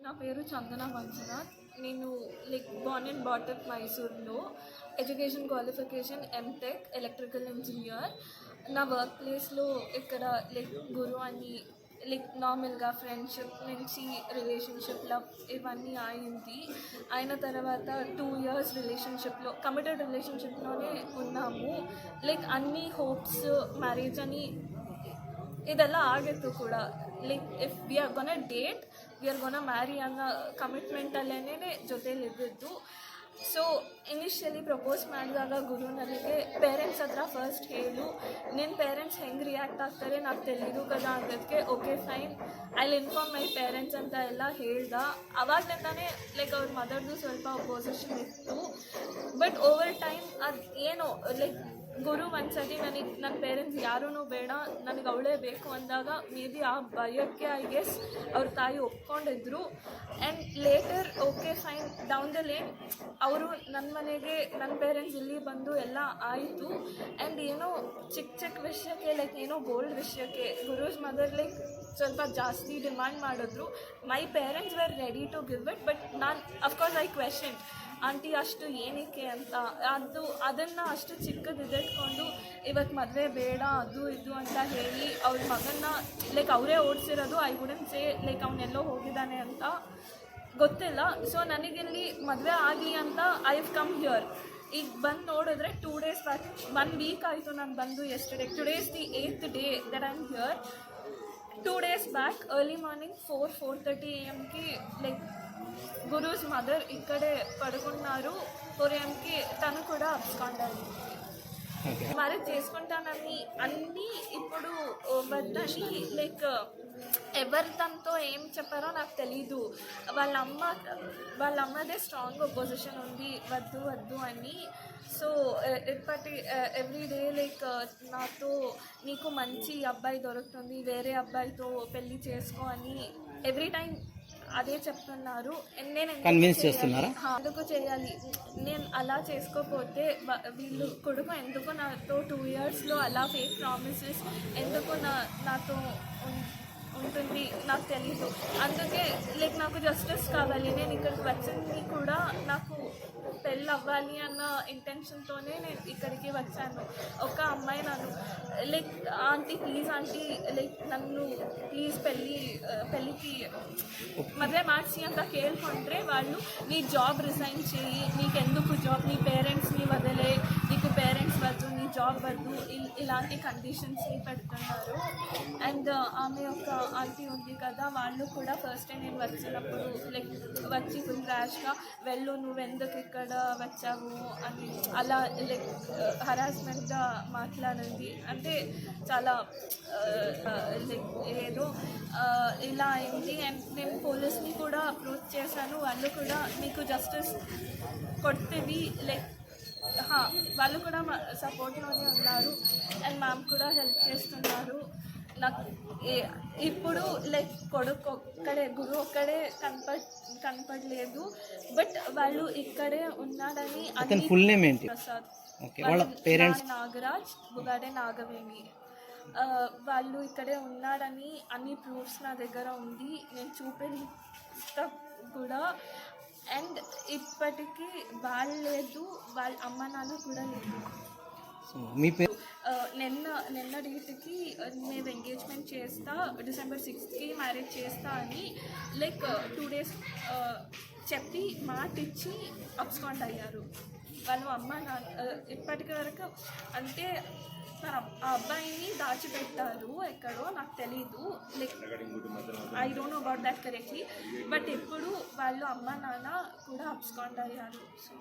నా పేరు చందన మంజునాథ్. నేను బోర్న్ అండ్ బాటప్ మైసూర్లో. Education qualification MTech electrical engineer. నా వర్క్ ప్లేస్లో ఇక్కడ గురు అని నార్మల్గా ఫ్రెండ్షిప్ నుంచి రిలేషన్షిప్ లవ్ ఇవన్నీ అయిన తర్వాత 2 years రిలేషన్షిప్లో కమిటెడ్ రిలేషన్షిప్లోనే ఉన్నాము. అన్ని హోప్స్ మ్యారేజ్ అని ಇದೆಲ್ಲ ಆಗಿತ್ತು ಕೂಡ. If we are gonna date, we are gonna marry ಅನ್ನೋ ಕಮಿಟ್ಮೆಂಟಲ್ಲೇ ಜೊತೆಲಿದ್ದು. ಸೊ ಇನಿಷಿಯಲಿ ಪ್ರಪೋಸ್ ಮಾಡಿದಾಗ ಗುರು ನನಗೆ ಪೇರೆಂಟ್ಸ್ ಹತ್ರ ಫಸ್ಟ್ ಹೇಳು, ನಿನ್ನ ಪೇರೆಂಟ್ಸ್ ಹೆಂಗೆ ರಿಯಾಕ್ಟ್ ಆಗ್ತಾರೆ నాకు తెలియదు కదా ಅನ್ನೋದಕ್ಕೆ okay fine I will inform my parents ಅಂತ ಎಲ್ಲ ಹೇಳ್ದ. ಅವಾಗಲಿಂದಾನೇ ಅವ್ರ ಮದರ್ದು ಸ್ವಲ್ಪ ಅಪೋಸಿಷನ್ ಇತ್ತು. ಬಟ್ ಓವರ್ ಟೈಮ್ ಅದು ಏನೋ ಗುರು ಒಂದ್ಸತಿ ನನ್ನ ಪೇರೆಂಟ್ಸ್ ಯಾರೂ ಬೇಡ, ನನಗೆ ಅವಳೇ ಬೇಕು ಅಂದಾಗ ಮೇ ಬಿ ಆ ಭಯಕ್ಕೆ ಐ ಗೆಸ್ ಅವ್ರ ತಾಯಿ ಒಪ್ಕೊಂಡಿದ್ರು. And later okay fine down the lane ಅವರು ನನ್ನ ಮನೆಗೆ ನನ್ನ ಪೇರೆಂಟ್ಸ್ ಇಲ್ಲಿ ಬಂದು ಎಲ್ಲ ಆಯಿತು. ಆ್ಯಂಡ್ ಏನೋ ಚಿಕ್ಕ ವಿಷಯಕ್ಕೆ ಏನೋ ಗೋಲ್ಡ್ ವಿಷಯಕ್ಕೆ ಗುರುಸ್ ಮದರ್ ಸ್ವಲ್ಪ ಜಾಸ್ತಿ ಡಿಮ್ಯಾಂಡ್ ಮಾಡಿದ್ರು. My parents were ready to give it. But ನಾನು ಅಫ್ಕೋರ್ಸ್ ಐ ಕ್ವೆಶನ್ ಆಂಟಿ ಅಷ್ಟು ಏನಕ್ಕೆ ಅಂತ. ಅದನ್ನು ಅಷ್ಟು ಚಿಕ್ಕದಿದ್ದಿಟ್ಕೊಂಡು ಇವತ್ತು ಮದುವೆ ಬೇಡ ಅದು ಇದು ಅಂತ ಹೇಳಿ ಅವ್ರ ಮಗನ್ನ ಅವರೇ ಓಡಿಸಿರೋದು. ಐ ವುಡಂಟ್ ಸೇ ಅವನೆಲ್ಲೋ ಹೋಗಿದ್ದಾನೆ ಅಂತ ಗೊತ್ತಿಲ್ಲ. ಸೊ ನನಗಿಲ್ಲಿ ಮದುವೆ ಆಗಲಿ ಅಂತ ಐ ಹ್ಯಾವ್ ಕಮ್ ಹಿಯರ್. ಈಗ ಬಂದು ನೋಡಿದ್ರೆ 2 days ಬ್ಯಾಕ್ 1 week ಆಯಿತು ನಾನು ಬಂದು. Yesterday today is the 8th day that I am here. 2 days back early morning 4:30 AM gurus mother ఇక్కడే పడుకున్నారు. 4 AM తను కూడా అబ్స్కాండారు. మ్యారేజ్ చేసుకుంటానని అన్నీ ఇప్పుడు వద్దని ఎవరు తనతో ఏం చెప్పారో నాకు తెలీదు. వాళ్ళ అమ్మదే స్ట్రాంగ్ పొజిషన్ ఉంది వద్దు వద్దు అని. సో ఎవ్రీడే నాతో నీకు మంచి అబ్బాయి దొరుకుతుంది, వేరే అబ్బాయితో పెళ్ళి చేసుకో అని ఎవ్రీ టైం అదే చెప్తున్నారు. నేను కన్విన్స్ చేస్తున్నారా? ఎందుకు చేయాలి, నేను అలా చేసుకోకపోతే వీళ్ళు కొడుకు ఎందుకు నాతో 2 yearsలో అలా ఫేక్ ప్రామిసెస్ ఎందుకు నాతో ఉంటుంది నాకు తెలీదు. అందుకే నాకు జస్టిస్ కావాలి. నేను ఇక్కడికి వచ్చింది కూడా నాకు పెళ్ళి అవ్వాలి అన్న ఇంటెన్షన్తోనే నేను ఇక్కడికి వచ్చాను. ఒక అమ్మాయి నన్ను ఆంటీ ప్లీజ్ ఆంటీ నన్ను ప్లీజ్ పెళ్ళికి మದುವೆ ಮಾಡಿಸಿ ಅಂತ ಕೇಳ್ಕೊಂಡ್ರೆ వాళ్ళు నీ జాబ్ రిజైన్ చేయి, నీకెందుకు జాబ్, నీ పేరెంట్స్ని వదిలే, నీకు పేరెంట్స్ వద్దు, నీ జాబ్ వద్దు, ఇలాంటి కండిషన్స్ని పెడుతున్నారు. అండ్ ఆమె ఒక ఆంటీ ఉంది కదా, వాళ్ళు కూడా ఫస్ట్ టైం నేను వచ్చినప్పుడు వచ్చి ఫుల్ ర్యాష్గా వెళ్ళు, నువ్వెందుకు ఇక్కడ వచ్చావు అని అలా హరాస్మెంట్గా మాట్లాడింది. అంటే చాలా ఏదో ఇలా అయింది. అండ్ నేను పోలీస్ని కూడా అప్రోచ్ చేశాను. వాళ్ళు కూడా మీకు జస్టిస్ కొడుతుంది వాళ్ళు కూడా సపోర్ట్లోనే ఉన్నారు. అండ్ మ్యామ్ కూడా హెల్ప్ చేస్తున్నారు నాకు. ఇప్పుడు కొడుకు ఒక్కడే, గురు ఒక్కడే కనపడలేదు. బట్ వాళ్ళు ఇక్కడే ఉన్నాడని ప్రసాద్, నాగరాజ్, బుగాడే నాగవేణి, వాళ్ళు ఇక్కడే ఉన్నాడని అన్ని ప్రూఫ్స్ నా దగ్గర ఉంది. నేను చూపిస్తా కూడా. అండ్ ఇప్పటికీ వాళ్ళు లేదు, వాళ్ళ అమ్మ నాన్న కూడా లేదు. నిన్న డేట్కి మేము ఎంగేజ్మెంట్ చేస్తా, December 6th మ్యారేజ్ చేస్తా అని 2 days చెప్పి మాట ఇచ్చి అబ్స్కాండ్ అయ్యారు వాళ్ళు అమ్మ నాన్న. ఇప్పటికి వరకు అంటే ఆ అబ్బాయిని దాచిపెట్టారు ఎక్కడో, నాకు తెలీదు. I don't know about that correctly. But ఎప్పుడు వాళ్ళు అమ్మ నాన్న కూడా అబ్స్కాండ్ అయ్యారు. సో